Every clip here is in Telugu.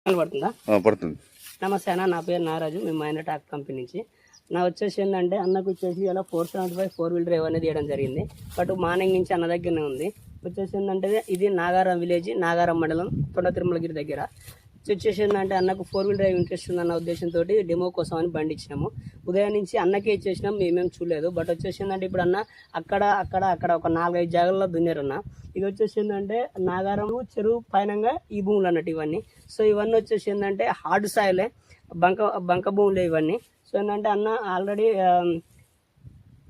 పడుతుందా? పడుతుంది. నమస్తే అన్న, నా పేరు నారాజు, మేము మహేంద్ర ట్రాక్ కంపెనీ నుంచి. నా వచ్చేసి ఏంటంటే అన్నకు వచ్చేసి ఇలా 475 4-wheel డ్రైవ్ అనేది ఇవ్వడం జరిగింది. బట్ మార్నింగ్ నుంచి అన్న దగ్గరనే ఉంది. వచ్చేసి ఏంటంటే ఇది నాగారం విలేజ్, నాగారం మండలం, తొండ తిరుమలగిరి దగ్గర. వచ్చేసి ఏంటంటే అన్నకు 4-wheel డ్రైవ్ ఇంట్రెస్ట్ ఉందన్న ఉద్దేశంతో డెమో కోసం అని బండి ఇచ్చినాము. ఉదయం నుంచి అన్నకే ఇచ్చేసినాం, మేమేం చూడలేదు. బట్ వచ్చేసి ఏంటంటే ఇప్పుడు అన్న అక్కడ ఒక 4-5 జాగాల్లో దున్నారన్న. ఇది వచ్చేసి ఏంటంటే నాగారం చెరువు పైనంగా ఈ భూములు అన్నట్టు ఇవన్నీ. సో ఇవన్నీ వచ్చేసి ఏంటంటే హార్డ్ సాయిలే, బంక భూములే ఇవన్నీ. సో ఏంటంటే అన్న ఆల్రెడీ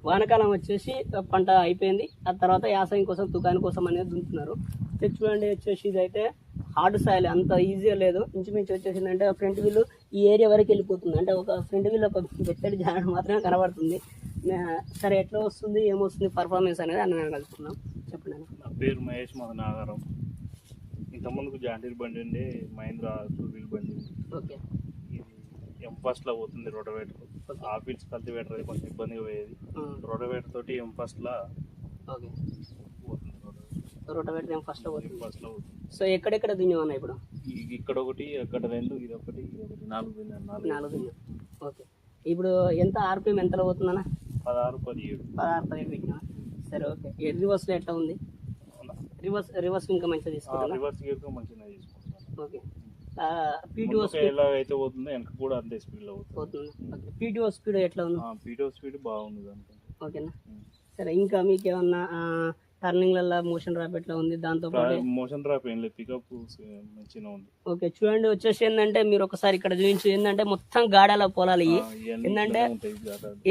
వానకాలం వచ్చేసి పంట అయిపోయింది, ఆ తర్వాత యాసంగి కోసం తుకాని కోసం అనేది దున్నుతున్నారు. చూడండి వచ్చేసి ఇదైతే హార్డ్ సాయిల్, అంత ఈజీగా లేదు. ఇంచుమించు వచ్చేసిందంటే ఫ్రంట్ వీల్ ఈ ఏరియా వరకు వెళ్ళిపోతుంది. అంటే ఒక ఫ్రంట్ వీల్ ఒక వెత్తడి జాడ మాత్రమే కనబడుతుంది. సరే ఎట్లా వస్తుంది ఏమొస్తుంది పర్ఫార్మెన్స్ అనేది అన్న కలుసుకుందాం. చెప్పండి అన్న. నా పేరు మహేష్, మాది నాగారం. ఇంతకుముందుకు జాంటీర్ బండి ఉండే, మహేంద్ర 2-wheel బండి. ఓకే. ఇది M1 పోతుంది రోటోవేటర్. ఆఫీస్ కల్టివేటర్ అది కొంచెం ఇబ్బందిగా పోయేది. రోటోవేటర్ తోటి M1 ఓకే పోతుంది. రోటోవేటర్ M1 పోతుంది. M1 సో ఎక్కడెక్కడ దున్నేమన్నా ఇప్పుడు? ఇక్కడ ఒకటి, అక్కడ 2, ఇది ఒకటి, 4 దున్నం. ఓకే. ఇప్పుడు ఎంత ఆర్పిఎం ఎంతలో పోతుందన్న? 16-17 పెట్టినా. సరే ఓకే. రివర్స్లో ఎట్లా ఉంది? రివర్స్ ఇంకా మంచిగా తీసుకుంటా. రివర్స్ గేర్ మంచిగా తీసుకుంటాను. ఓకే. పీటీఓ స్పీడ్ ఎలా అయితే పోతుందో వెనక కూడా అంతే స్పీడ్లో పోతుంది. ఓకే. పీటీఓ స్పీడ్ ఎట్లా ఉంది? పీటీఓ స్పీడ్ బాగుంది దానికి. ఓకేనా. సరే ఇంకా మీకు ఏమన్నా టర్నింగ్లలో మోషన్ డ్రాప్ ఎట్లా ఉంది? దాంతో పాటు మోషన్ డ్రాప్ ఏం లేదు, పికప్ మంచిగా ఉంది. ఓకే. చూడండి వచ్చేసి ఏంటంటే మీరు ఒకసారి ఇక్కడ చూపించు. ఏంటంటే మొత్తం గాడాల పొలాలు ఇవి. ఏంటంటే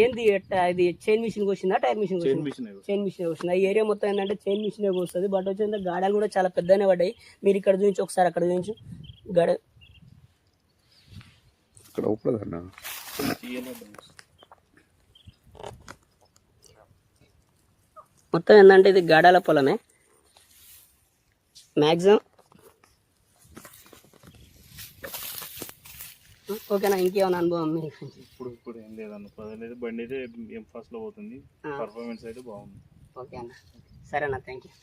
ఏంది ఇది చైన్ మిషన్ వచ్చిందా టైర్ మిషన్ చైన్ మిషన్ వచ్చింది. ఈ ఏరియా మొత్తం ఏంటంటే చైన్ మిషన్ వస్తుంది. బట్ వచ్చేసి గాడాలు కూడా చాలా పెద్దనే పడ్డాయి. మీరు ఇక్కడ చూపించు ఒకసారి, అక్కడ చూపించు గడ మొత్తం ఏంటంటే ఇది గాడాల పొలమే మ్యాక్సిమం. ఓకేనా. ఇంకేమైనా అనుభవం మీకు? ఇప్పుడు ఏం లేదన్న, పర్వాలేదు. బండి అయితే M1 పోతుంది, పర్ఫార్మెన్స్ అయితే బాగుంది. ఓకే అన్న. సరేనా, థ్యాంక్ యూ.